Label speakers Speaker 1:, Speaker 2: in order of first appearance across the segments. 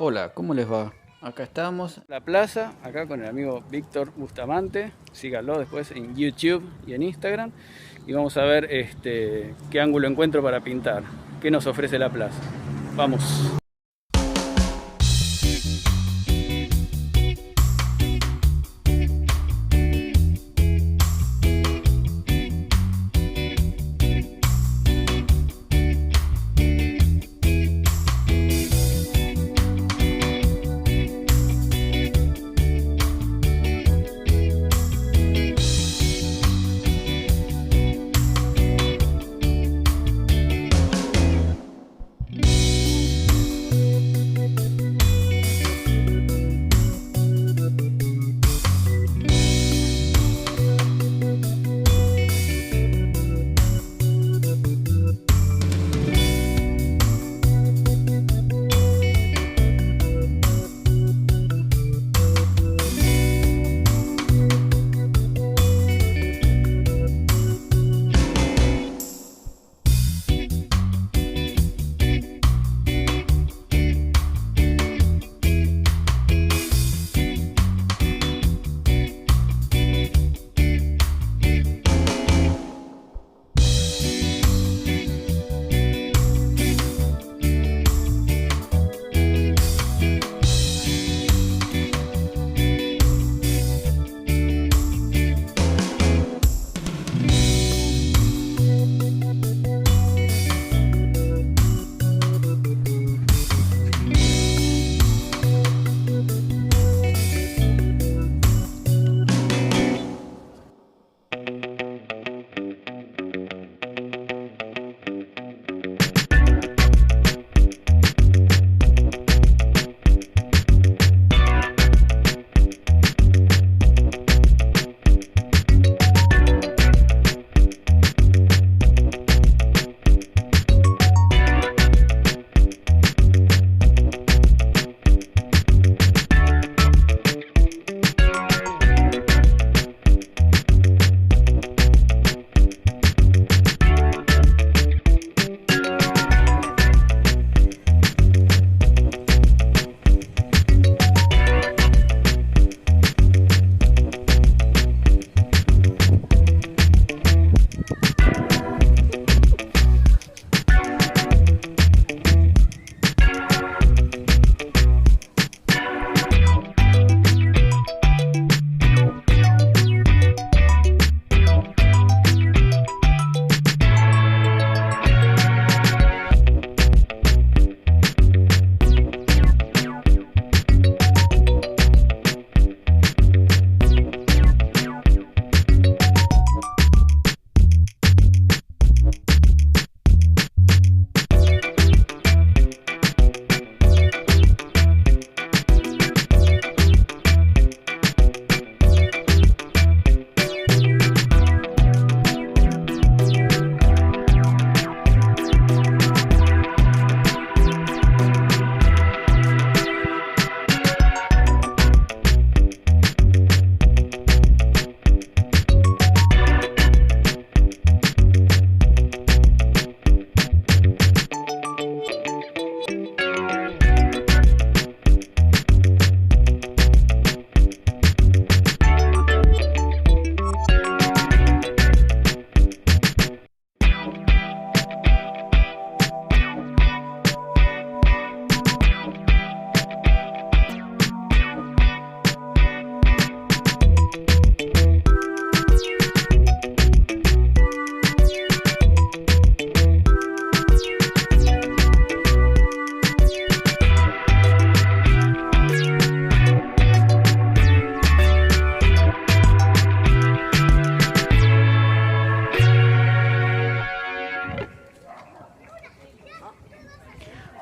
Speaker 1: Hola, ¿cómo les va? Acá estamos, la plaza, acá con el amigo Victor Bustamante. Síganlo después en YouTube y en Instagram. Y vamos a ver qué ángulo encuentro para pintar. ¿Qué nos ofrece la plaza? Vamos.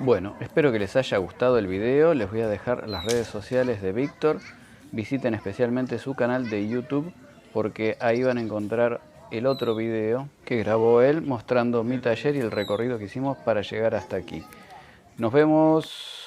Speaker 1: Bueno, espero que les haya gustado el video. Les voy a dejar las redes sociales de Víctor. Visiten especialmente su canal de YouTube porque ahí van a encontrar el otro video que grabó él mostrando mi taller y el recorrido que hicimos para llegar hasta aquí. Nos vemos.